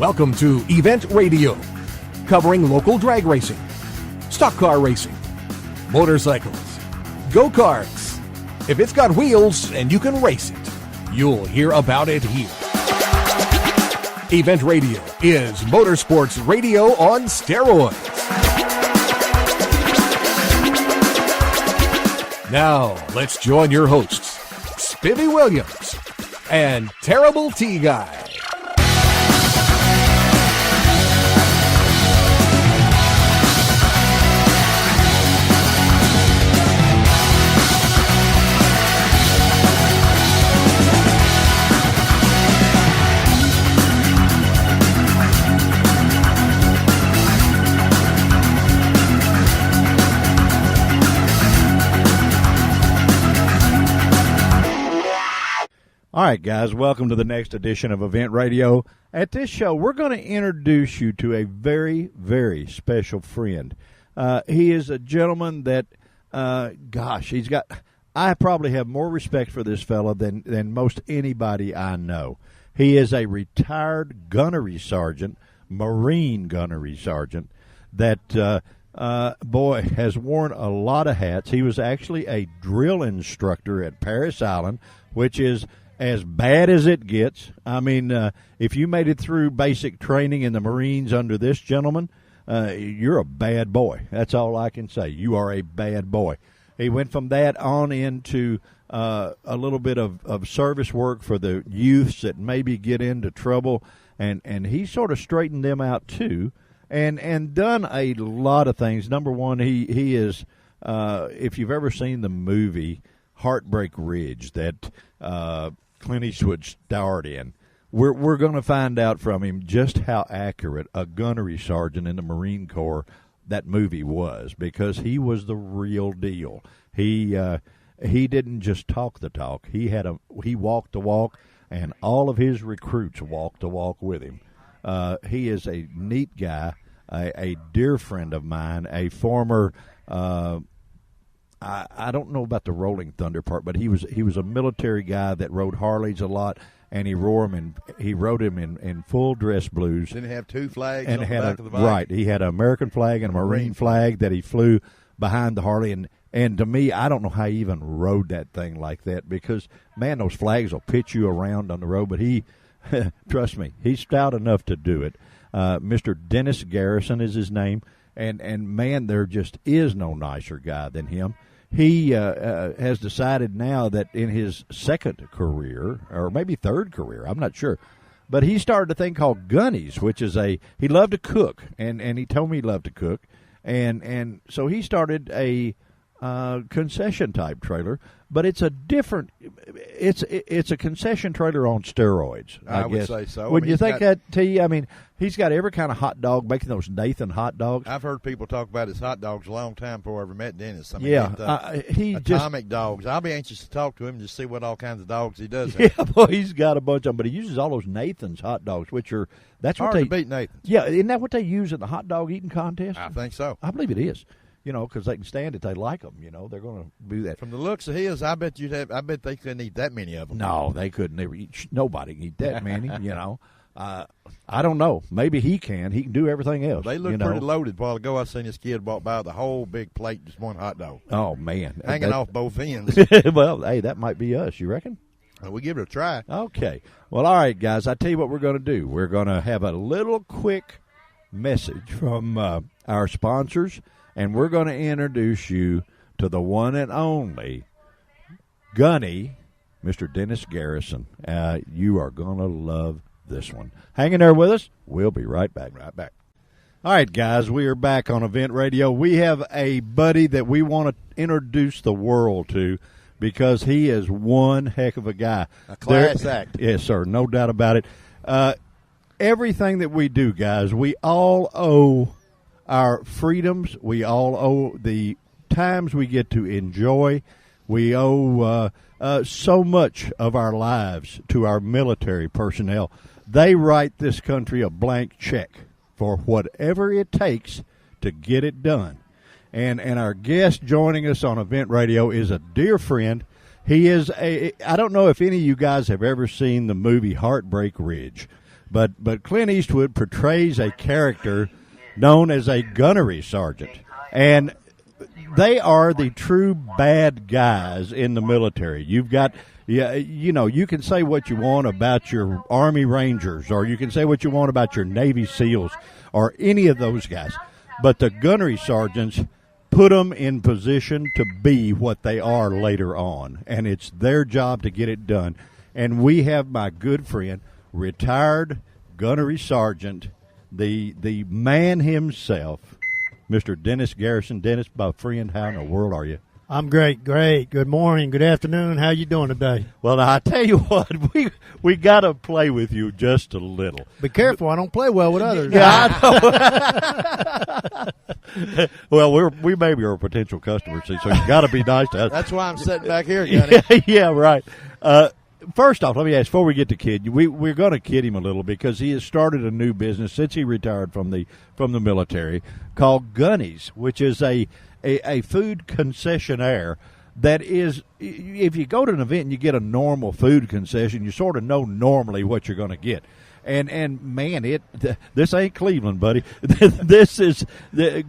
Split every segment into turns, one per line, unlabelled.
Welcome to Event Radio, covering local drag racing, stock car racing, motorcycles, go-karts. If it's got wheels and you can race it, you'll hear about it here. Event Radio is motorsports radio on steroids. Now, let's join your hosts, Spivvy Williams and Terrible T Guy.
All right, guys, welcome to the next edition of Event Radio. At this show, we're going to introduce you to a very, very special friend. He is a gentleman that, I probably have more respect for this fella than most anybody I know. He is a retired gunnery sergeant, Marine gunnery sergeant, that, has worn a lot of hats. He was actually a drill instructor at Parris Island, which is as bad as it gets. I mean, if you made it through basic training in the Marines under this gentleman, you're a bad boy. That's all I can say. You are a bad boy. He went from that on into a little bit of service work for the youths that maybe get into trouble, and he sort of straightened them out too, and done a lot of things. Number one, he is, if you've ever seen the movie Heartbreak Ridge that Clint Eastwood starred in, we're going to find out from him just how accurate a gunnery sergeant in the Marine Corps that movie was, because he was the real deal. He didn't just talk the talk. He walked the walk, and all of his recruits walked the walk with him. He is a neat guy, a dear friend of mine, a former. I don't know about the Rolling Thunder part, but he was a military guy that rode Harleys a lot, and he rode him in full dress blues.
Didn't he have two flags
and
on the back of the bike?
Right, he had an American flag and a Marine flag that he flew behind the Harley, and to me, I don't know how he even rode that thing like that, because man, those flags will pitch you around on the road. But he, trust me, he's stout enough to do it. Mr. Dennis Garrison is his name, and man, there just is no nicer guy than him. He has decided now that in his second career, or maybe third career, I'm not sure, but he started a thing called Gunny's, which is he loved to cook, and he told me he loved to cook, and so he started a concession type trailer, but it's a different, it's a concession trailer on steroids. I guess.
Would say so.
Would you think that, T? I mean, he's got every kind of hot dog, making those Nathan hot dogs.
I've heard people talk about his hot dogs a long time before I ever met Dennis. I mean,
he
atomic dogs. I'll be anxious to talk to him to see what all kinds of dogs he does.
Yeah, boy, he's got a bunch of them, but he uses all those Nathan's hot dogs, which are
hard to beat Nathan's.
Yeah, isn't that what they use in the hot dog eating contest?
I think so.
I believe it is. You know, because they can stand it, they like them. You know, they're going to do that.
From the looks of his, I bet they couldn't eat that many of them.
No, they couldn't. Nobody can eat that many. You know, I don't know. Maybe he can. He can do everything else.
They look pretty loaded. A while ago, I seen this kid walk by with a whole big plate, just one hot dog.
Oh man,
hanging off both ends.
Well, hey, that might be us. You reckon?
We give it a try.
Okay. Well, all right, guys. I tell you what we're going to do. We're going to have a little quick message from our sponsors. And we're going to introduce you to the one and only Gunny, Mr. Dennis Garrison. You are going to love this one. Hang in there with us. We'll be right back. All right, guys, we are back on Event Radio. We have a buddy that we want to introduce the world to, because he is one heck of a guy.
A class act.
Yes, sir, no doubt about it. Everything that we do, guys, we all owe our freedoms. We all owe the times we get to enjoy. We owe so much of our lives to our military personnel. They write this country a blank check for whatever it takes to get it done. And our guest joining us on Event Radio is a dear friend. He is I don't know if any of you guys have ever seen the movie Heartbreak Ridge. But Clint Eastwood portrays a character known as a gunnery sergeant, and they are the true bad guys in the military. You've got, you can say what you want about your Army Rangers, or you can say what you want about your Navy SEALs, or any of those guys. But the gunnery sergeants put them in position to be what they are later on, and it's their job to get it done. And we have my good friend, retired gunnery sergeant, the man himself, Mr. Dennis Garrison. Dennis, my friend, how in the world are you?
I'm great. Good morning, good afternoon. How you doing today?
Well, now, I tell you what, we got to play with you just a little.
Be careful, I don't play well with others.
Yeah, I know. Well, we maybe are a potential customer, so you got to be nice to us.
That's why I'm sitting back here, Gunny.
Yeah, right. First off, let me ask, before we get to kid, we're going to kid him a little because he has started a new business since he retired from the military called Gunny's, which is a food concessionaire that is, if you go to an event and you get a normal food concession, you sort of know normally what you're going to get. And man, this ain't Cleveland, buddy.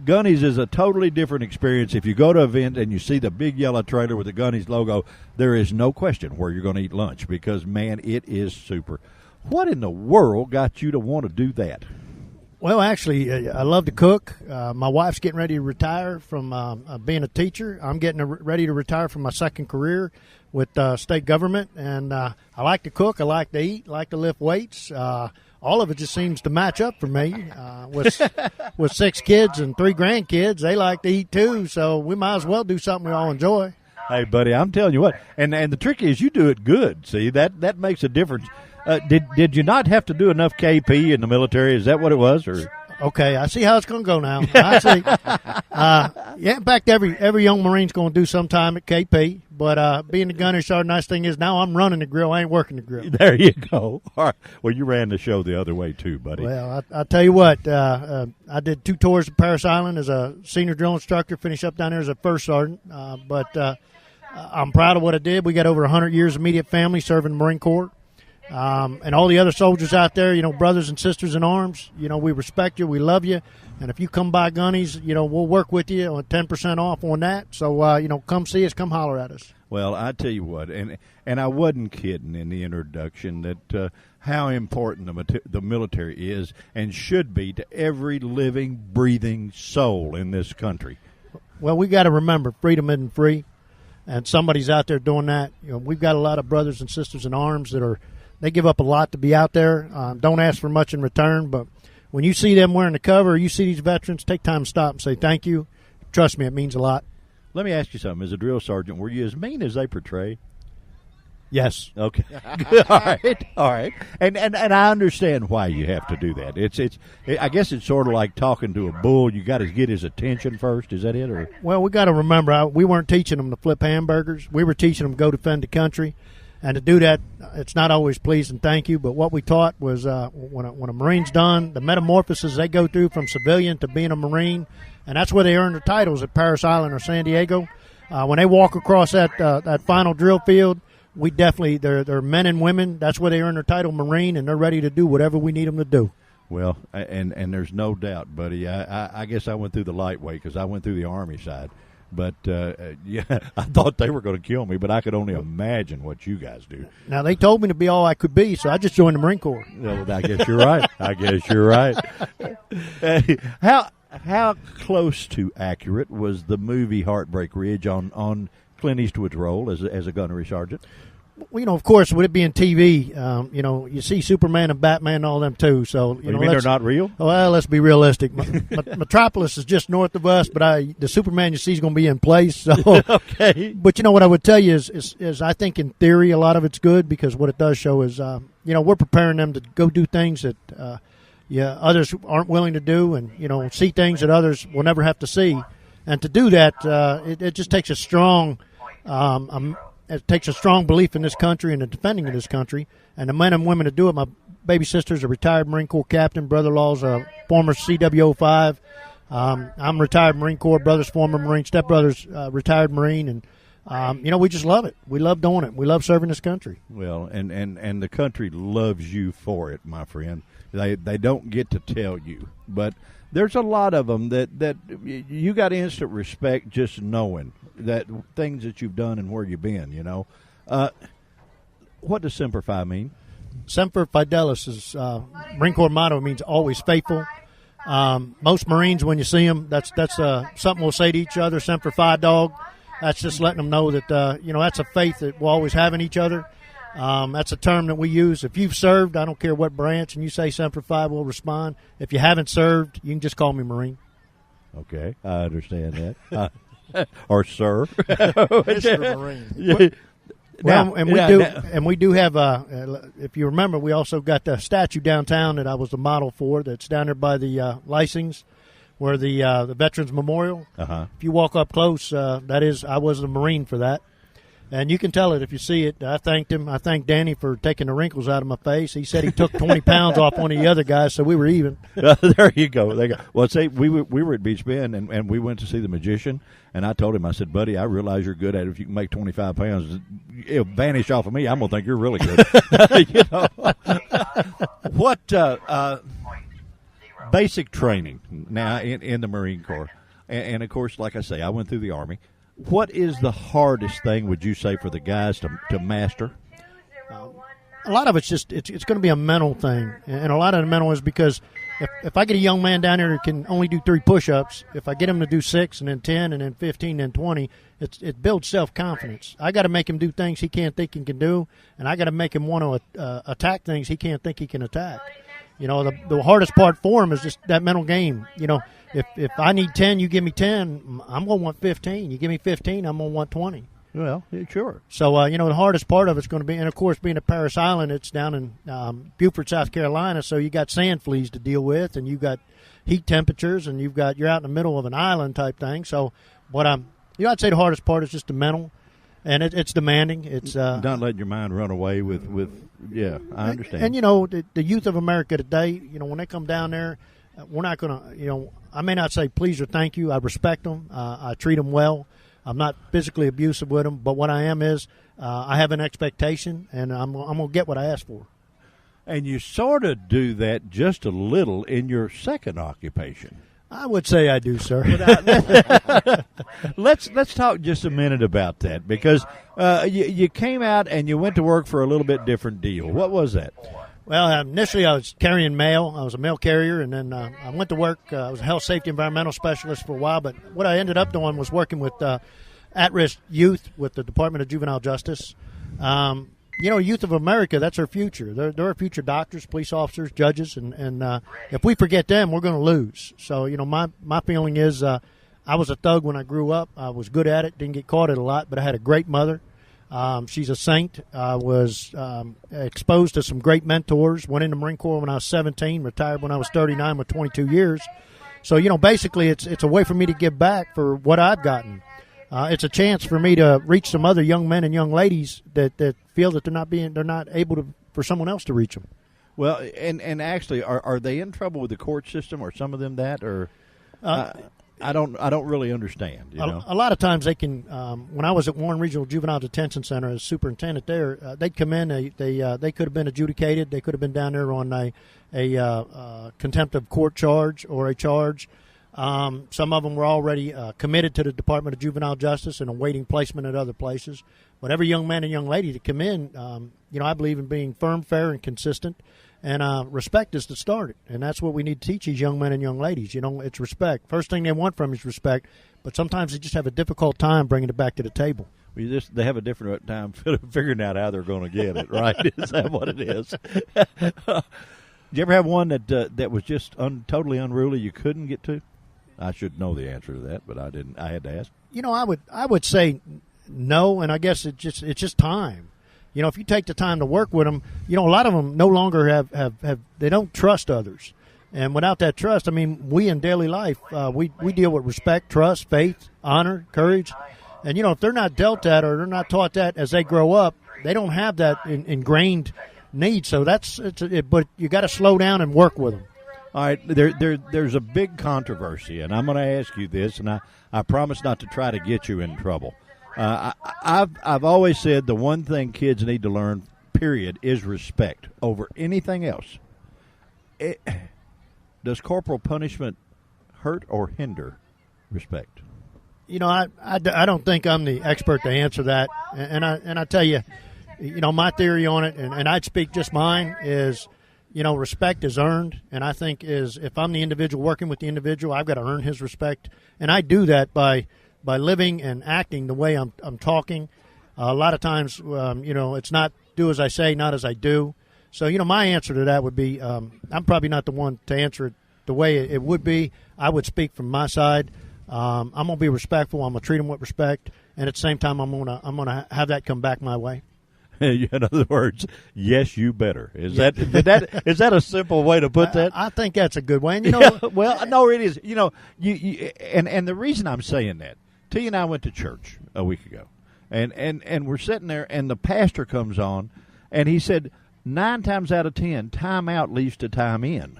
Gunny's is a totally different experience. If you go to an event and you see the big yellow trailer with the Gunny's logo, there is no question where you're going to eat lunch because, man, it is super. What in the world got you to want to do that?
Well, actually, I love to cook. My wife's getting ready to retire from being a teacher. I'm getting ready to retire from my second career with state government, and I like to cook. I like to eat. I like to lift weights. All of it just seems to match up for me. With 6 kids and 3 grandkids, they like to eat too, so we might as well do something we all enjoy.
Hey, buddy, I'm telling you what, and the trick is you do it good. See, that makes a difference. Did you not have to do enough KP in the military? Is that what it was? Or
okay, I see how it's going to go now. I see. Yeah, in fact, every young Marine's going to do some time at KP. But being the gunner sergeant, nice thing is now I'm running the grill. I ain't working the grill.
There you go. All right. Well, you ran the show the other way too, buddy.
Well, I tell you what, I did 2 tours of Paris Island as a senior drill instructor. Finished up down there as a first sergeant. But I'm proud of what I did. We got over 100 years of immediate family serving the Marine Corps. And all the other soldiers out there, brothers and sisters in arms, we respect you, we love you, and if you come by Gunny's, we'll work with you on 10% off on that. So, come see us, come holler at us.
Well, I tell you what, and I wasn't kidding in the introduction that how important the military is and should be to every living, breathing soul in this country.
Well, we got to remember, freedom isn't free, and somebody's out there doing that. We've got a lot of brothers and sisters in arms they give up a lot to be out there. Don't ask for much in return, but when you see them wearing the cover, or you see these veterans, take time to stop and say thank you. Trust me, it means a lot.
Let me ask you something. As a drill sergeant, were you as mean as they portray?
Yes.
Okay. All right. And I understand why you have to do that. I guess it's sort of like talking to a bull. You got to get his attention first. Is that it? Or?
Well, we got to remember, we weren't teaching them to flip hamburgers. We were teaching them to go defend the country. And to do that, it's not always please and thank you, but what we taught was when a Marine's done, the metamorphosis they go through from civilian to being a Marine, and that's where they earn their titles at Paris Island or San Diego. When they walk across that final drill field, they're men and women. That's where they earn their title Marine, and they're ready to do whatever we need them to do.
Well, and there's no doubt, buddy. I guess I went through the light way because I went through the Army side. But, yeah, I thought they were going to kill me, but I could only imagine what you guys do.
Now, they told me to be all I could be, so I just joined the Marine Corps.
Well, I guess you're right. How close to accurate was the movie Heartbreak Ridge on Clint Eastwood's role as a gunnery sergeant?
Well, of course, with it being TV, you see Superman and Batman and all them too. So
you mean they're not real?
Well, let's be realistic. Metropolis is just north of us, but the Superman you see is going to be in place. So
okay.
But what I would tell you is I think in theory a lot of it's good because what it does show is we're preparing them to go do things that others aren't willing to do, and see things that others will never have to see, and to do that it just takes a strong. It takes a strong belief in this country and the defending of this country, and the men and women to do it. My baby sister's a retired Marine Corps captain. Brother-in-law's a former CWO5. I'm retired Marine Corps. Brother's former Marine. Stepbrother's retired Marine. And We just love it. We love doing it. We love serving this country.
Well, and the country loves you for it, my friend. They don't get to tell you, but there's a lot of them that you got instant respect just knowing that things that you've done and where you've been. What does Semper Fi mean?
Semper Fidelis is Marine Corps motto. It means always faithful. Most Marines, when you see them, that's something we'll say to each other. Semper Fi, dog. That's just letting them know that that's a faith that we'll always have in each other. That's a term that we use. If you've served, I don't care what branch, and you say Semper Fi, we'll respond. If you haven't served, you can just call me Marine.
Okay, I understand that. Or sir,
Mr. Marine. Well, and we do have. If you remember, we also got the statue downtown that I was the model for. That's down there by the Lysings, where the Veterans Memorial.
Uh-huh.
If you walk up close, I was the Marine for that, and you can tell it if you see it. I thanked him. I thanked Danny for taking the wrinkles out of my face. He said he took 20 pounds off one of the other guys, so we were even.
There you go. Well, say we were at Beach Bend and we went to see the magician, and I told him, I said, buddy, I realize you're good at it. If you can make 25 pounds, it'll vanish off of me. I'm gonna think you're really good. What basic training now in the Marine Corps, and of course, like I say, I went through the Army. What is the hardest thing, would you say, for the guys to master?
A lot of it's just it's going to be a mental thing, and a lot of the mental is because if I get a young man down there who can only do 3 push-ups, if I get him to do 6 and then 10 and then 15 and 20, it builds self-confidence. I got to make him do things he can't think he can do, and I got to make him want to attack things he can't think he can attack. The hardest part for him is just that mental game. If I need 10, you give me 10, I'm going to want 15. You give me 15, I'm going to want 20.
Well, sure.
So, the hardest part of it's going to be, and of course, being at Paris Island, it's down in Beaufort, South Carolina, so you got sand fleas to deal with, and you've got heat temperatures, and you're out in the middle of an island type thing. So, I'd say the hardest part is just the mental, and it's demanding. It's
not letting your mind run away with yeah, I understand.
And the youth of America today, when they come down there, we're not going to, I may not say please or thank you. I respect them. I treat them well. I'm not physically abusive with them, but what I am is I have an expectation, and I'm going to get what I ask for.
And you sort of do that just a little in your second occupation.
I would say I do, sir.
Let's talk just a minute about that, because you came out and you went to work for a little bit different deal. What was that?
Well, initially I was carrying mail. I was a mail carrier, and then I went to work. I was a health, safety, environmental specialist for a while, but what I ended up doing was working with at-risk youth with the Department of Juvenile Justice. Youth of America, that's our future. They're our future doctors, police officers, judges, and if we forget them, we're going to lose. So, my feeling is I was a thug when I grew up. I was good at it, didn't get caught at a lot, but I had a great mother. She's a saint. I was exposed to some great mentors. Went in the Marine Corps when I was 17, retired when I was 39 with 22 years. So, basically it's a way for me to give back for what I've gotten. It's a chance for me to reach some other young men and young ladies that feel that they're not able to, for someone else to reach them.
Well, and actually, are they in trouble with the court system, or some of them that, or I don't really understand.
A lot of times they can. When I was at Warren Regional Juvenile Detention Center as superintendent there, they'd come in. They could have been adjudicated. They could have been down there on a contempt of court charge or a charge. Some of them were already committed to the Department of Juvenile Justice and awaiting placement at other places. But every young man and young lady to come in, I believe in being firm, fair, and consistent. And respect is to start it. And that's what we need to teach these young men and young ladies. It's respect. First thing they want from you is respect. But sometimes they just have a difficult time bringing it back to the table.
They have a different time figuring out how they're going to get it, right? Is that what it is? Did you ever have one that was just totally unruly you couldn't get to? I should know the answer to that, but I didn't. I had to ask.
I would say no, and I guess it's just time. If you take the time to work with them, a lot of them no longer have they don't trust others, and without that trust, we in daily life we deal with respect, trust, faith, honor, courage, and if they're not dealt that or they're not taught that as they grow up, they don't have that ingrained need. So but you got to slow down and work with them.
All right, there's a big controversy, and I'm going to ask you this, and I promise not to try to get you in trouble. I've always said the one thing kids need to learn, period, is respect over anything else. Does corporal punishment hurt or hinder respect?
I don't think I'm the expert to answer that, and I tell you, my theory on it, and I'd speak just mine is, respect is earned, and I think if I'm the individual working with the individual, I've got to earn his respect, and I do that by living and acting the way I'm talking. A lot of times, it's not do as I say, not as I do. So, my answer to that would be I'm probably not the one to answer it the way it would be. I would speak from my side. I'm going to be respectful. I'm going to treat them with respect, and at the same time, I'm going to have that come back my way.
In other words, yes, you better. Is that a simple way to put that?
I think that's a good way. And,
well, no, it is. You and the reason I'm saying that, T and I went to church a week ago, and we're sitting there, and the pastor comes on, and he said 9 times out of 10, time out leads to time in.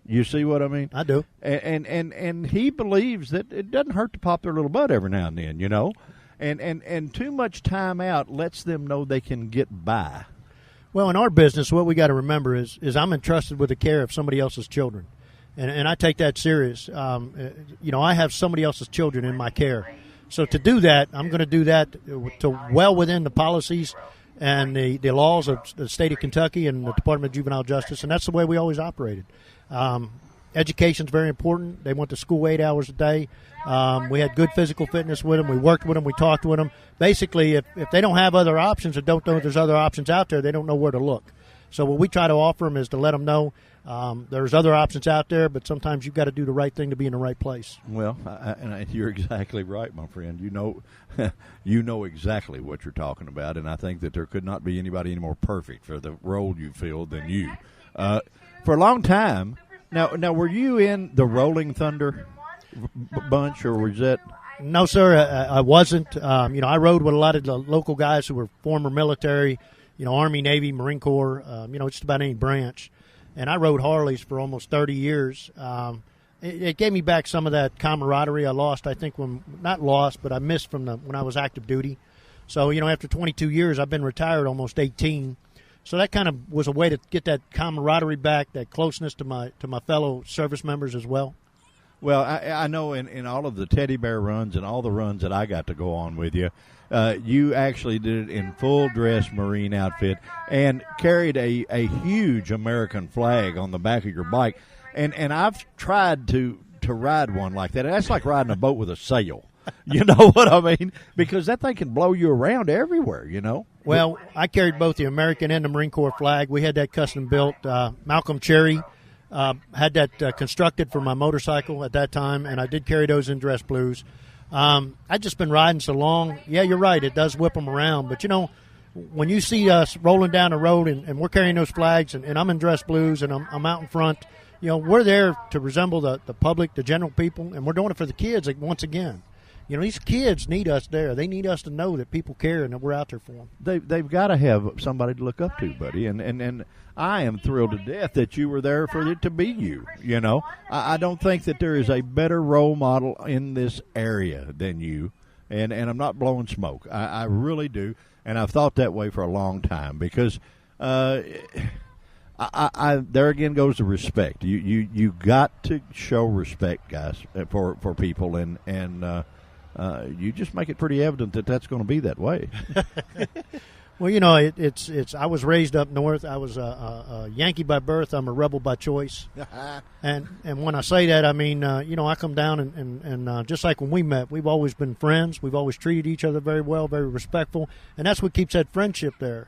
You see what I mean?
I do.
And he believes that it doesn't hurt to pop their little butt every now and then, And too much time out lets them know they can get by.
Well, in our business, what we got to remember is I'm entrusted with the care of somebody else's children, and I take that serious. I have somebody else's children in my care, so to do that, I'm going to do that to well within the policies and the laws of the state of Kentucky and the Department of Juvenile Justice, and that's the way we always operated. Education's very important. They went to school 8 hours a day. We had good physical fitness with them. We worked with them. We talked with them. Basically, if they don't have other options or don't know there's other options out there, they don't know where to look. So what we try to offer them is to let them know there's other options out there, but sometimes you've got to do the right thing to be in the right place.
Well, you're exactly right, my friend. You know exactly what you're talking about, and I think that there could not be anybody any more perfect for the role you filled than you. For a long time, now were you in the Rolling Thunder bunch, or was that?
No, sir, I wasn't. I rode with a lot of the local guys who were former military, Army, Navy, Marine Corps, just about any branch. And I rode Harleys for almost 30 years. It gave me back some of that camaraderie I lost, I think, but I missed from when I was active duty. So, after 22 years, I've been retired almost 18. So that kind of was a way to get that camaraderie back, that closeness to my fellow service members as well.
Well, I know in all of the teddy bear runs and all the runs that I got to go on with you, you actually did it in full dress Marine outfit and carried a huge American flag on the back of your bike. And I've tried to ride one like that. That's like riding a boat with a sail. You know what I mean? Because that thing can blow you around everywhere, Well,
I carried both the American and the Marine Corps flag. We had that custom built. Malcolm Cherry had that constructed for my motorcycle at that time, and I did carry those in dress blues. I've just been riding so long. Yeah, you're right. It does whip them around. But, when you see us rolling down the road and we're carrying those flags and I'm in dress blues and I'm out in front, we're there to resemble the public, the general people, and we're doing it for the kids once again. These kids need us there. They need us to know that people care and that we're out there for them.
They've got to have somebody to look up to, buddy. And I am thrilled to death that you were there for it to be you. I don't think that there is a better role model in this area than you. And I'm not blowing smoke. I really do. And I've thought that way for a long time because there again goes the respect. You got to show respect, guys, for people and you just make it pretty evident that that's going to be that way.
Well, it's. I was raised up north. I was a Yankee by birth. I'm a rebel by choice. and when I say that, I mean, I come down and just like when we met, we've always been friends. We've always treated each other very well, very respectful, and that's what keeps that friendship there.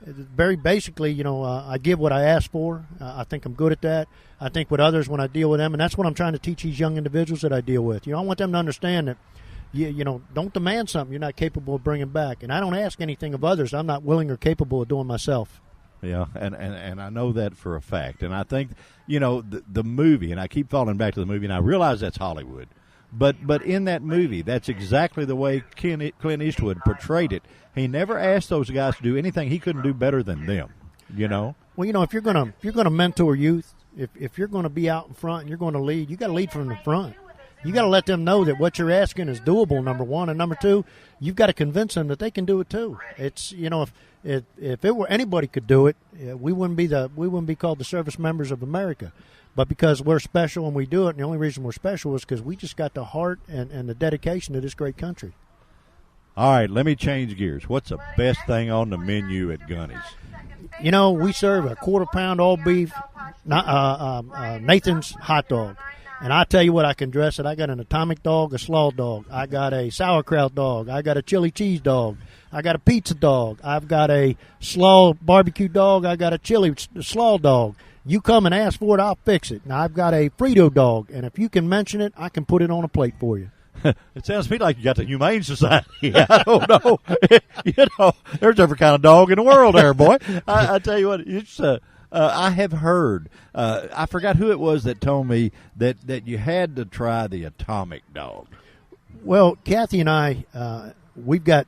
Very basically, I give what I ask for. I think I'm good at that. I think with others when I deal with them, and that's what I'm trying to teach these young individuals that I deal with. I want them to understand that, don't demand something you're not capable of bringing back. And I don't ask anything of others I'm not willing or capable of doing myself.
Yeah, and I know that for a fact. And I think, the movie, and I keep falling back to the movie, and I realize that's Hollywood. But in that movie, that's exactly the way Clint Eastwood portrayed it. He never asked those guys to do anything he couldn't do better than them. Well,
if you're gonna mentor youth, if you're gonna be out in front and you're going to lead, you got to lead from the front. You got to let them know that what you're asking is doable, number one, and number two, you've got to convince them that they can do it too. It's if it were anybody could do it, we wouldn't be called the Service Members of America. But because we're special and we do it, and the only reason we're special is because we just got the heart and the dedication to this great country.
All right, let me change gears. What's the best thing on the menu at Gunny's?
We serve a quarter-pound all-beef Nathan's hot dog. And I tell you what, I can dress it. I got an atomic dog, a slaw dog. I got a sauerkraut dog. I got a chili cheese dog. I got a pizza dog. I've got a slaw barbecue dog. I got a chili slaw dog. You come and ask for it, I'll fix it. Now, I've got a Frito dog, and if you can mention it, I can put it on a plate for you.
It sounds to me like you got the Humane Society. I don't know. There's every kind of dog in the world there, boy. I tell you what, it's I have heard. I forgot who it was that told me that you had to try the atomic dog.
Well, Kathy and I, we've got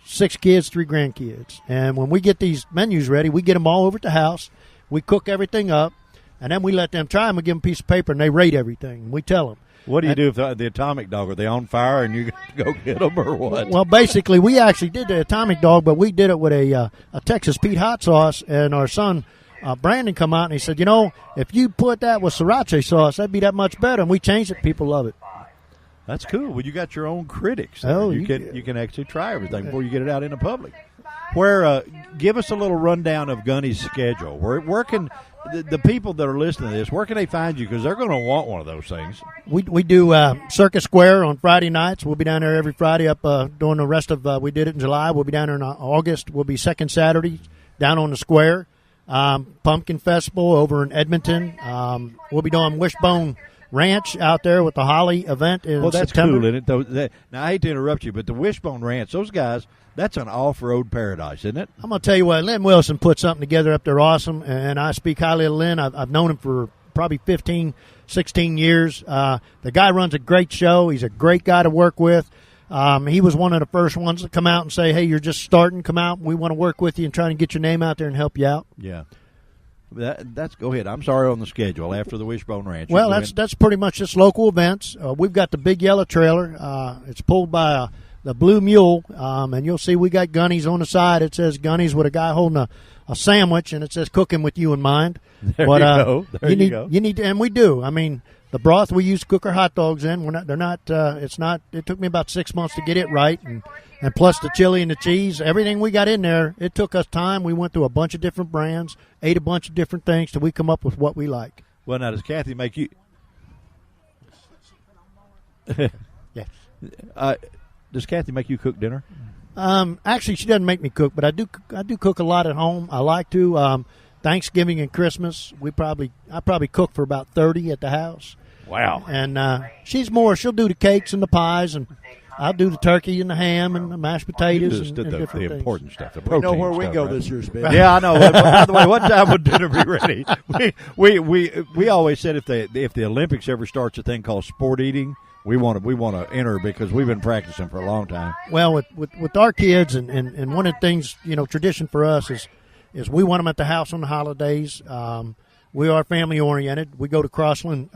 6 kids, 3 grandkids, and when we get these menus ready, we get them all over at the house. We cook everything up, and then we let them try them. We give them a piece of paper, and they rate everything. We tell them.
What do you do if the atomic dog? Are they on fire and you go get them or what?
Well, basically, we actually did the atomic dog, but we did it with a Texas Pete hot sauce, and our son Brandon come out and he said, if you put that with sriracha sauce, that'd be that much better. And we changed it. People love it.
That's cool. Well, you got your own critics.
Oh,
you can actually try everything before you get it out in the public. Give us a little rundown of Gunny's schedule. Where can the people that are listening to this, where can they find you? Because they're going to want one of those things.
We do Circus Square on Friday nights. We'll be down there every Friday up during the rest of we did it in July. We'll be down there in August. We'll be second Saturday down on the square. Pumpkin Festival over in Edmonton. We'll be doing Wishbone Ranch out there with the Holly event in
that's
September.
Cool, isn't it? Now, I hate to interrupt you, but the Wishbone Ranch, those guys, that's an off-road paradise, isn't it? I'm
going to tell you what, Lynn Wilson put something together up there awesome, and I speak highly of Lynn. I've known him for probably 15, 16 years. The guy runs a great show. He's a great guy to work with. He was one of the first ones to come out and say, hey, you're just starting. Come out. We want to work with you and try to get your name out there and help you out.
Yeah. That's go ahead. I'm sorry on the schedule after the Wishbone Ranch.
Well, that's pretty much just local events. We've got the big yellow trailer. It's pulled by the Blue Mule, and you'll see we got Gunny's on the side. It says Gunny's with a guy holding a sandwich, and it says cooking with you in mind.
There you go. There you go.
You need to, and we do. I mean, the broth we use to cook our hot dogs in, it took me about 6 months to get it right, and plus the chili and the cheese, everything we got in there, it took us time. We went through a bunch of different brands, ate a bunch of different things till we come up with what we like.
Well, now, does Kathy make you...
Yes.
Does Kathy make you cook dinner?
Actually, she doesn't make me cook, but I do cook a lot at home. I like to. Thanksgiving and Christmas, I probably cook for about 30 at the house.
Wow.
And she'll do the cakes and the pies, and I'll do the turkey and the ham and the mashed potatoes and different things.
The important stuff. The
we know where
protein
we
stuff,
go
right?
this year, Spence.
Yeah, I know. By the way, what time would dinner be ready? We always said if the Olympics ever starts a thing called sport eating, we want to enter because we've been practicing for a long time.
Well, with our kids and one of the things, tradition for us is we want them at the house on the holidays. We are family oriented. We go to Crossland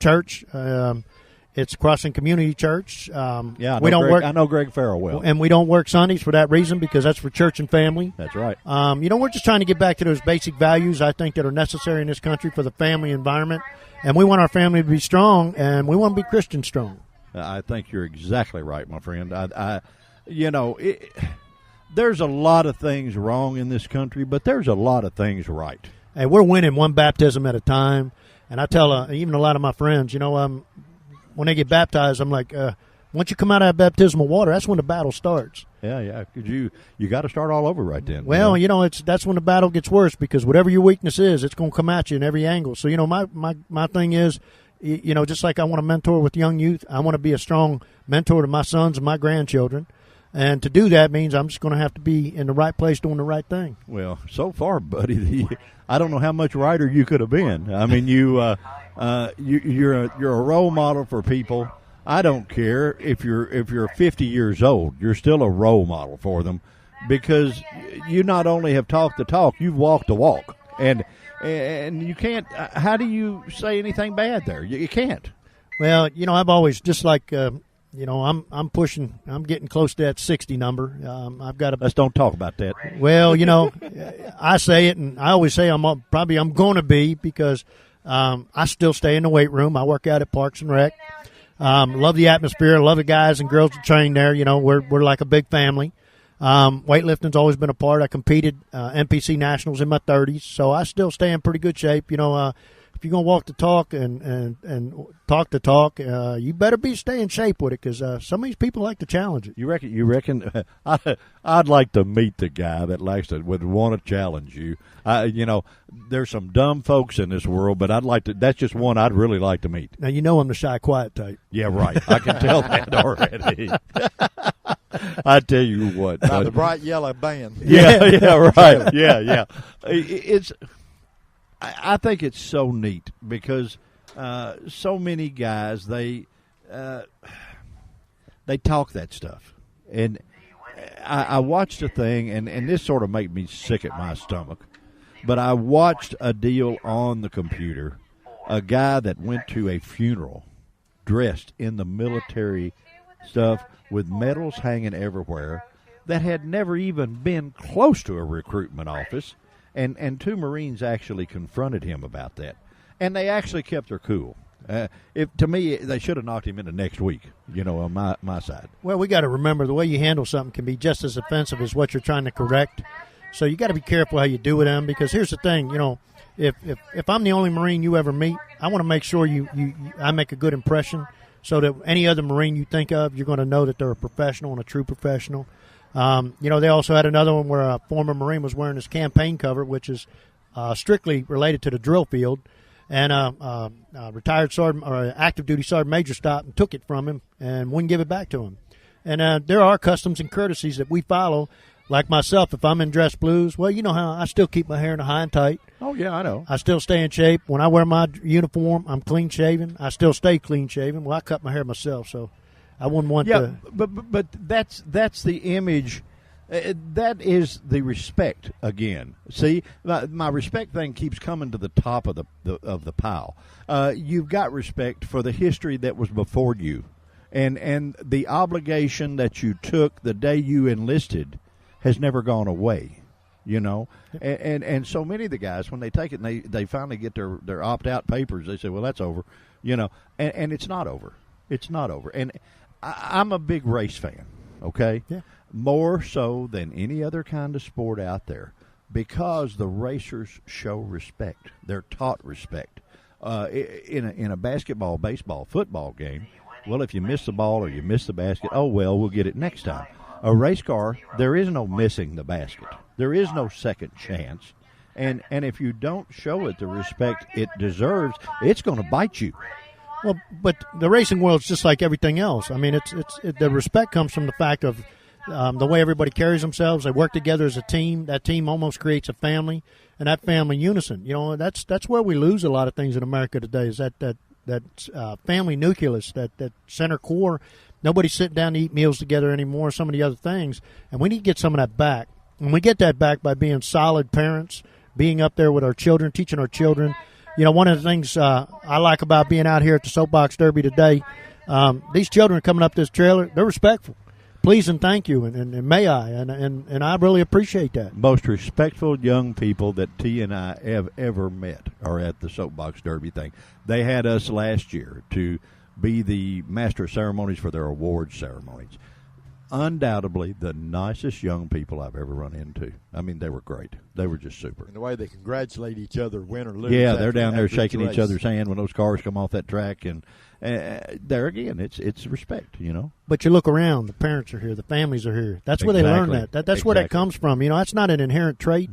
Church. It's Crossland Community Church.
I know Greg Farrell well,
and we don't work Sundays for that reason because that's for church and family.
That's right.
We're just trying to get back to those basic values I think that are necessary in this country for the family environment, and we want our family to be strong, and we want to be Christian strong.
I think you're exactly right, my friend. There's a lot of things wrong in this country, but there's a lot of things right.
Hey, we're winning one baptism at a time, and I tell even a lot of my friends, when they get baptized, I'm like, once you come out of that baptismal water, that's when the battle starts.
Yeah, because you got to start all over right then.
Well, that's when the battle gets worse because whatever your weakness is, it's going to come at you in every angle. So, my thing is, just like I want to mentor with young youth, I want to be a strong mentor to my sons and my grandchildren. And to do that means I'm just going to have to be in the right place doing the right thing.
Well, so far, buddy, I don't know how much righter you could have been. I mean, you're a role model for people. I don't care if you're 50 years old, you're still a role model for them because you not only have talked the talk, you've walked the walk. And you can't. How do you say anything bad there? You can't.
Well, I've always just like I'm pushing. I'm getting close to that 60 number. I've got a.
Let's don't talk about that.
Well, I say it, and I always say I'm going to be because I still stay in the weight room. I work out at Parks and Rec. Love the atmosphere. Love the guys and girls that train there. We're like a big family. Weightlifting's always been a part. I competed NPC nationals in my 30s, so I still stay in pretty good shape. If you're gonna walk the talk and talk the talk, you better stay in shape with it because some of these people like to challenge it.
You reckon? I'd like to meet the guy that would want to challenge you. There's some dumb folks in this world, but that's just one I'd really like to meet.
Now I'm the shy, quiet type.
Yeah, right. I can tell that already. I tell you what,
By the bright yellow band.
Yeah, right. Yeah. I think it's so neat because so many guys they talk that stuff, and I watched a thing, and this sort of made me sick at my stomach. But I watched a deal on the computer, a guy that went to a funeral dressed in the military stuff with medals hanging everywhere that had never even been close to a recruitment office. And two Marines actually confronted him about that, and they actually kept their cool. To me, they should have knocked him into next week. On my side.
Well, we got to remember the way you handle something can be just as offensive as what you're trying to correct. So you got to be careful how you do with them because here's the thing. If I'm the only Marine you ever meet, I want to make sure I make a good impression, so that any other Marine you think of, you're going to know that they're a professional and a true professional. They also had another one where a former Marine was wearing his campaign cover, which is strictly related to the drill field, and a retired sergeant or active duty sergeant major stopped and took it from him and wouldn't give it back to him. And there are customs and courtesies that we follow. Like myself, if I'm in dress blues, well, you know how I still keep my hair in a high and tight.
Oh, yeah, I know.
I still stay in shape. When I wear my uniform, I'm clean shaven. I still stay clean shaven. Well, I cut my hair myself, so I wouldn't want to.
But that's the image. That is the respect again. See, my respect thing keeps coming to the top of the pile. You've got respect for the history that was before you, and the obligation that you took the day you enlisted has never gone away. And so many of the guys, when they take it and they finally get their opt-out papers, they say, well, that's over, and it's not over. It's not over. And I'm a big race fan, okay?
Yeah.
More so than any other kind of sport out there because the racers show respect. They're taught respect. In a basketball, baseball, football game, well, if you miss the ball or you miss the basket, oh, well, we'll get it next time. A race car, there is no missing the basket. There is no second chance. And if you don't show it the respect it deserves, it's going to bite you.
Well, but the racing world's just like everything else. I mean, the respect comes from the fact of the way everybody carries themselves. They work together as a team. That team almost creates a family, and that family unison. That's where we lose a lot of things in America today. Is that family nucleus, that center core. Nobody's sitting down to eat meals together anymore. Some of the other things, and we need to get some of that back. And we get that back by being solid parents, being up there with our children, teaching our children. One of the things I like about being out here at the Soapbox Derby today, these children are coming up this trailer. They're respectful. Please and thank you, and may I, and I really appreciate that.
Most respectful young people that T and I have ever met are at the Soapbox Derby thing. They had us last year to be the master of ceremonies for their award ceremonies. Undoubtedly the nicest young people I've ever run into. I mean, they were great. They were just super.
And the way they congratulate each other, win or lose.
Yeah, they're down there shaking each other's hand when those cars come off that track. And there again, it's respect,
But you look around, the parents are here, the families are here. That's where they learn that. That's where that comes from. That's not an inherent trait.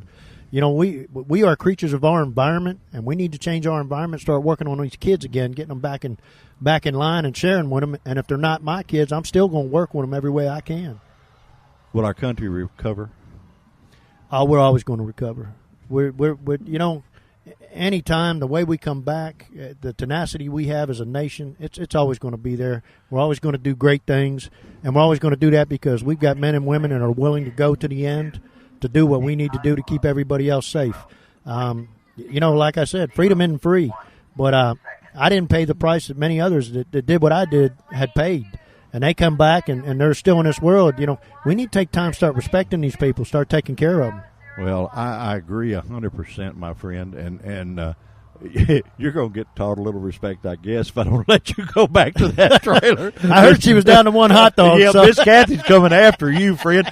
We are creatures of our environment, and we need to change our environment, start working on these kids again, getting them back in line and sharing with them. And if they're not my kids, I'm still going to work with them every way I can.
Will our country recover?
We're always going to recover. We're anytime, the way we come back, the tenacity we have as a nation, it's always going to be there. We're always going to do great things, and we're always going to do that because we've got men and women that are willing to go to the end to do what we need to do to keep everybody else safe. Like I said, freedom isn't free, but I didn't pay the price that many others that did what I did had paid. And they come back, and they're still in this world. We need to take time to start respecting these people, start taking care of them.
Well, I agree 100%, my friend, and you're going to get taught a little respect, I guess, if I don't let you go back to that trailer.
I heard she was down to one hot dog.
Yeah,
so.
Miss Kathy's coming after you, friend,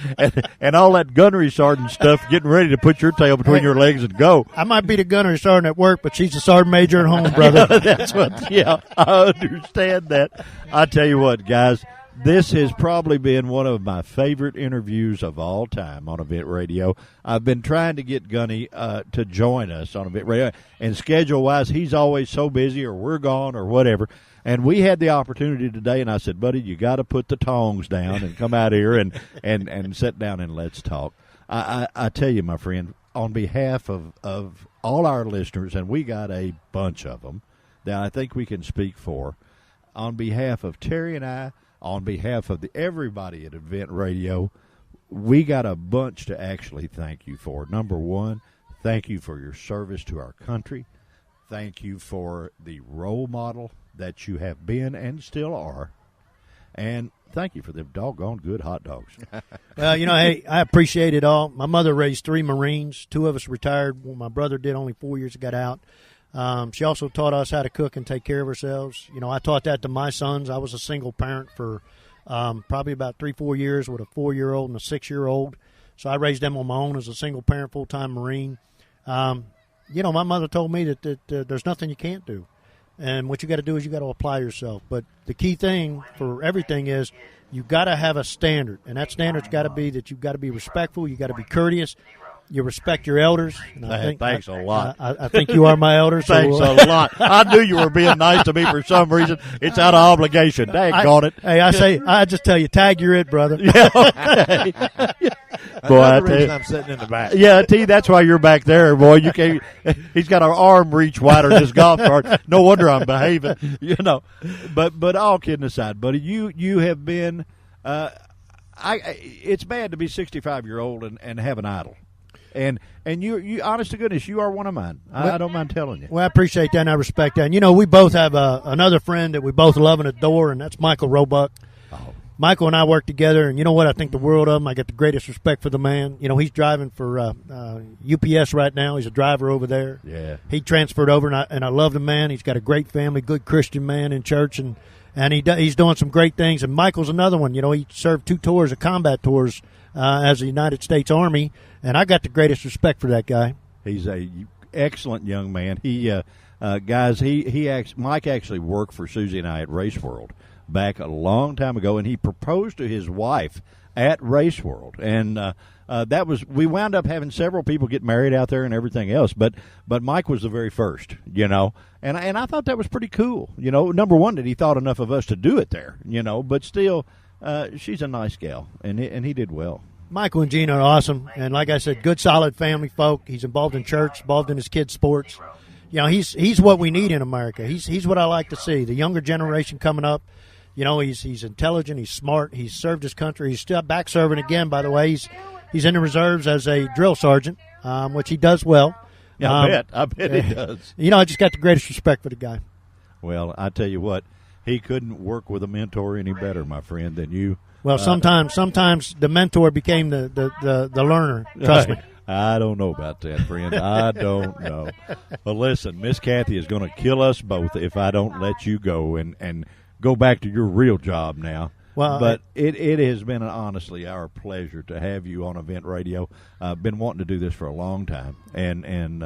and all that gunnery sergeant stuff, getting ready to put your tail between your legs and go.
I might be the gunnery sergeant at work, but she's the sergeant major at home, brother.
That's what. Yeah, I understand that. I tell you what, guys. This has probably been one of my favorite interviews of all time on Event Radio. I've been trying to get Gunny to join us on Event Radio, and schedule-wise, he's always so busy or we're gone or whatever. And we had the opportunity today, and I said, buddy, you got to put the tongs down and come out here and sit down and let's talk. I tell you, my friend, on behalf of all our listeners, and we got a bunch of them that I think we can speak for, on behalf of Terry and I, on behalf of everybody at Event Radio, we got a bunch to actually thank you for. Number one, thank you for your service to our country. Thank you for the role model that you have been and still are. And thank you for the doggone good hot dogs.
Well, hey, I appreciate it all. My mother raised 3 Marines. 2 of us retired. Well, my brother did only 4 years, got out. She also taught us how to cook and take care of ourselves. I taught that to my sons. I was a single parent for probably about 3-4 years with a 4-year-old and a 6-year-old. So I raised them on my own as a single parent, full-time Marine. My mother told me that there's nothing you can't do. And what you got to do is you got to apply yourself. But the key thing for everything is you got to have a standard. And that standard's got to be that you've got to be respectful. You got to be courteous. You respect your elders. And
Thanks a lot.
I think you are my elder.
Thanks a lot. I knew you were being nice to me for some reason. It's out of obligation. Daggone it.
Hey, I just tell you, tag you're it, brother.
Yeah, okay. Boy,
Another reason I'm sitting in the back.
Yeah, T, that's why you're back there, boy. You can't. He's got an arm reach wider than his golf cart. No wonder I'm behaving. But all kidding aside, buddy, you have been. It's bad to be 65-year-old and have an idol. And you, honest to goodness, you are one of mine. I don't mind telling you.
Well, I appreciate that and I respect that. And, we both have another friend that we both love and adore, and that's Michael Roebuck.
Oh.
Michael and I work together, and you know what? I think the world of him. I get the greatest respect for the man. He's driving for UPS right now. He's a driver over there.
Yeah.
He transferred over, and I love the man. He's got a great family, good Christian man in church, and he's doing some great things. And Michael's another one. He served 2 tours of combat tours as the United States Army, and I got the greatest respect for that guy.
He's a excellent young man. Mike actually worked for Susie and I at Race World back a long time ago, and he proposed to his wife at Race World, and we wound up having several people get married out there and everything else, but Mike was the very first, and I thought that was pretty cool. Number one, that he thought enough of us to do it there, but still, she's a nice gal, and he did well.
Michael and Gina are awesome, and like I said, good, solid family folk. He's involved in church, involved in his kids' sports. He's what we need in America. He's what I like to see. The younger generation coming up. He's intelligent. He's smart. He's served his country. He's still back serving again. By the way, he's in the reserves as a drill sergeant, which he does well.
Yeah, I bet he does.
I just got the greatest respect for the guy.
Well, I tell you what, he couldn't work with a mentor any better, my friend, than you.
Well, sometimes the mentor became the learner. Trust me.
I don't know about that, friend. I don't know. But listen, Miss Kathy is going to kill us both if I don't let you go and go back to your real job now.
Well,
but it has been honestly our pleasure to have you on Event Radio. I've been wanting to do this for a long time, and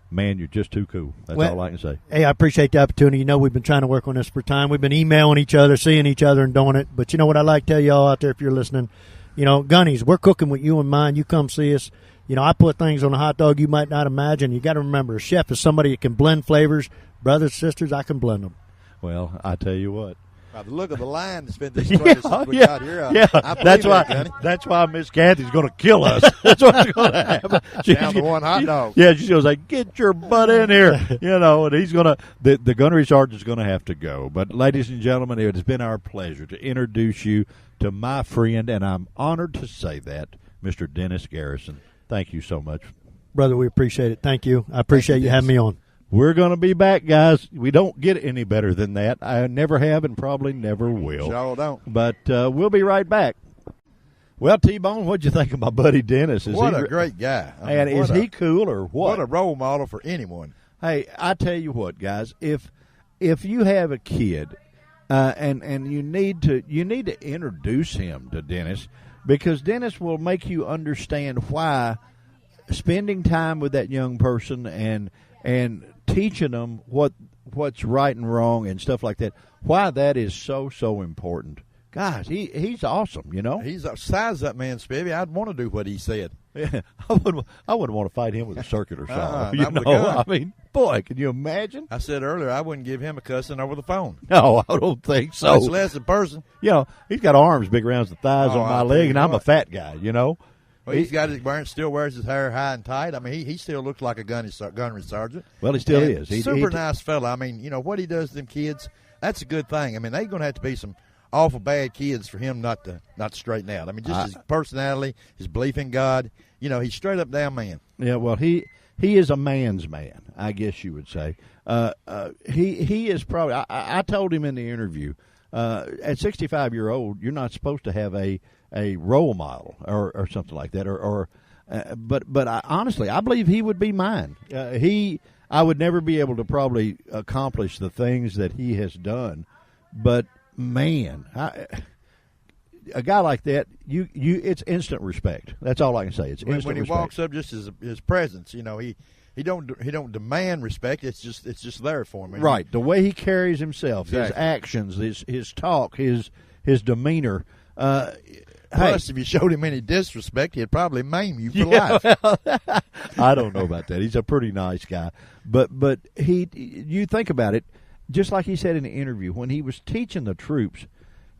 man, you're just too cool. That's all I can say.
Hey, I appreciate the opportunity. We've been trying to work on this for time. We've been emailing each other, seeing each other, and doing it. But you know what I like to tell y'all out there if you're listening? Gunnies, we're cooking with you in mind. You come see us. I put things on a hot dog you might not imagine. You got to remember, a chef is somebody that can blend flavors. Brothers, sisters, I can blend them.
Well, I tell you what.
By the look of the line that's been destroyed since we got here,
that's why Miss Kathy's going to kill us. That's what's going to happen.
Down to one hot dog.
Yeah, she's going to say, "Get your butt in here," and he's going to. The gunnery sergeant's going to have to go. But, ladies and gentlemen, it has been our pleasure to introduce you to my friend, and I'm honored to say that, Mr. Dennis Garrison. Thank you so much,
brother. We appreciate it. Thank you. I appreciate you having me on.
We're going to be back, guys. We don't get any better than that. I never have and probably never will.
Sure don't.
But we'll be right back. Well, T-Bone, what'd you think of my buddy Dennis?
What a great guy.
And is he cool or what?
What a role model for anyone.
Hey, I tell you what, guys, if you have a kid and you need to introduce him to Dennis, because Dennis will make you understand why spending time with that young person and teaching them what's right and wrong and stuff like that, why that is so important. Guys, he's awesome, you know.
He's size that man, Spivvy. I'd want to do what he said.
Yeah, I wouldn't want to fight him with a circular saw.
Not with a gun.
I mean, boy, can you imagine?
I said earlier I wouldn't give him a cussing over the phone.
No, I don't think so.
Much less in person.
You know, he's got arms big around as the thighs on my leg, and I'm a fat guy, you know.
Well, still wears his hair high and tight. I mean, he still looks like a gunnery sergeant.
Well, he still is.
Super nice fella. I mean, you know, what he does to them kids, that's a good thing. I mean, they're going to have to be some awful bad kids for him not to straighten out. I mean, just his personality, his belief in God. You know, he's straight up down man.
Yeah, well, he is a man's man, I guess you would say. He is probably. I told him in the interview, at 65 years old, you're not supposed to have a role model or something like that. But honestly, I believe he would be mine. I would never be able to probably accomplish the things that he has done, but man, a guy like that, it's instant respect. That's all I can say. It's instant
when he
respect.
walks up, just his presence. You know, he don't demand respect. It's just there for him.
Right, the way he carries himself, exactly. His actions, his talk, his demeanor.
Plus, if you showed him any disrespect, he'd probably maim you for life.
I don't know about that. He's a pretty nice guy, but you think about it. Just like he said in the interview, when he was teaching the troops,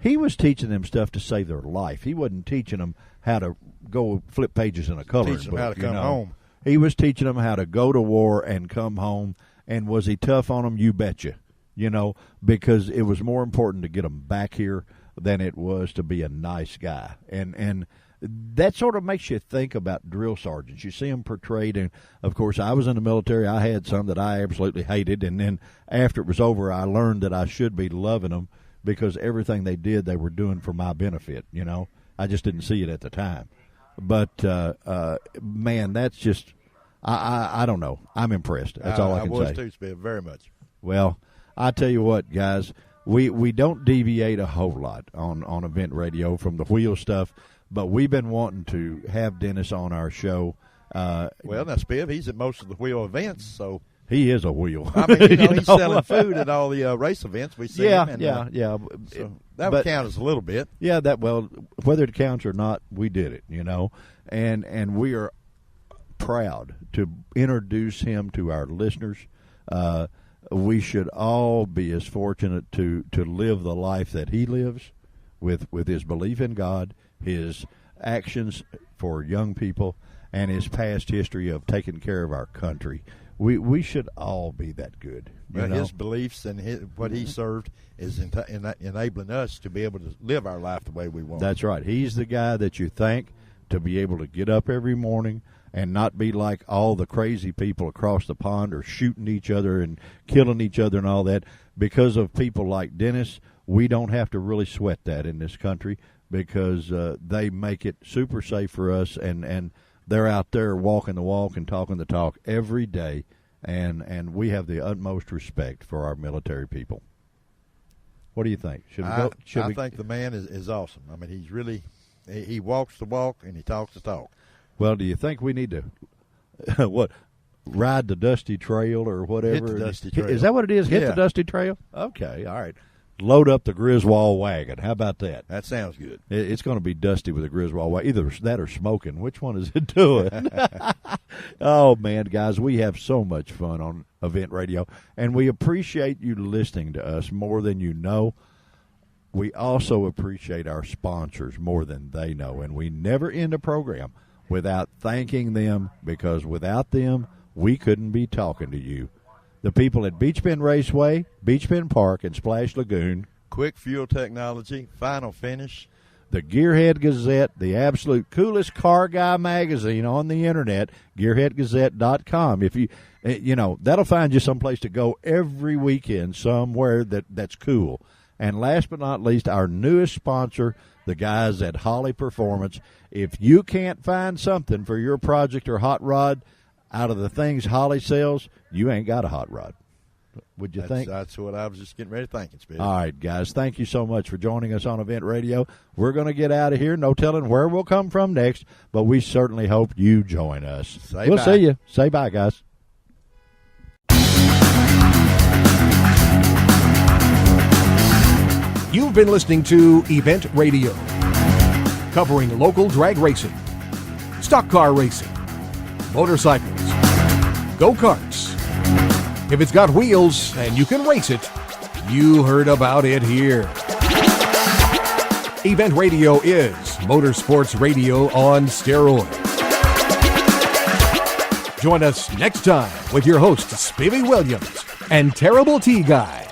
he was teaching them stuff to save their life. He wasn't teaching them how to go flip pages in a coloring book.
Teaching them how to come home.
He was teaching them how to go to war and come home. And was he tough on them? You betcha. You know, because it was more important to get them back here than it was to be a nice guy. And that sort of makes you think about drill sergeants. You see them portrayed, and of course I was in the military. I had some that I absolutely hated, and then after it was over, I learned that I should be loving them because everything they did, they were doing for my benefit, you know. I just didn't see it at the time. But, man, that's just, I don't know. I'm impressed. That's all I can say.
I was too, Spiv, very much.
Well, I tell you what, guys, we don't deviate a whole lot on event radio from the wheel stuff. But we've been wanting to have Dennis on our show.
Well, now, Spiv, he's at most of the wheel events, so.
He is a wheel.
I mean, you know, he's selling food at all the race events we see him.
Yeah.
So that would count as a little bit.
Yeah, whether it counts or not, we did it, you know. And we are proud to introduce him to our listeners. We should all be as fortunate to live the life that he lives with his belief in God, his actions for young people, and his past history of taking care of our country. We should all be that good.
Well, his beliefs and what he served is enabling us to be able to live our life the way we want.
That's right. He's the guy that you thank to be able to get up every morning and not be like all the crazy people across the pond or shooting each other and killing each other and all that. Because of people like Dennis, we don't have to really sweat that in this country, because they make it super safe for us, and they're out there walking the walk and talking the talk every day, and we have the utmost respect for our military people. What do you think?
I think the man is awesome. I mean, he's really he walks the walk and he talks the talk.
Well, do you think we need to ride the dusty trail or whatever?
Hit the dusty trail.
Is that what it is? Hit the dusty trail? Okay, all right. Load up the Griswold wagon. How about that?
That sounds good.
It's going to be dusty with a Griswold wagon. Either that or smoking. Which one is it doing? Oh, man, guys, we have so much fun on Event Radio, and we appreciate you listening to us more than you know. We also appreciate our sponsors more than they know, and we never end a program without thanking them, because without them, we couldn't be talking to you. The people at Beach Bend Raceway, Beach Bend Park, and Splash Lagoon.
Quick Fuel Technology, Final Finish.
the Gearhead Gazette, the absolute coolest car guy magazine on the internet, gearheadgazette.com. If you, that'll find you someplace to go every weekend somewhere that's cool. And last but not least, our newest sponsor, the guys at Holly Performance. If you can't find something for your project or hot rod out of the things Holly sells, you ain't got a hot rod. Would you think?
That's what I was just getting ready to think. Speedy.
All right, guys, thank you so much for joining us on Event Radio. We're going to get out of here. No telling where we'll come from next, but we certainly hope you join us. We'll see you. Say bye, guys.
You've been listening to Event Radio, covering local drag racing, stock car racing, motorcycles, go-karts. If it's got wheels and you can race it, you heard about it here. Event Radio is motorsports radio on steroids. Join us next time with your hosts, Spivey Williams and Terrible T Guy.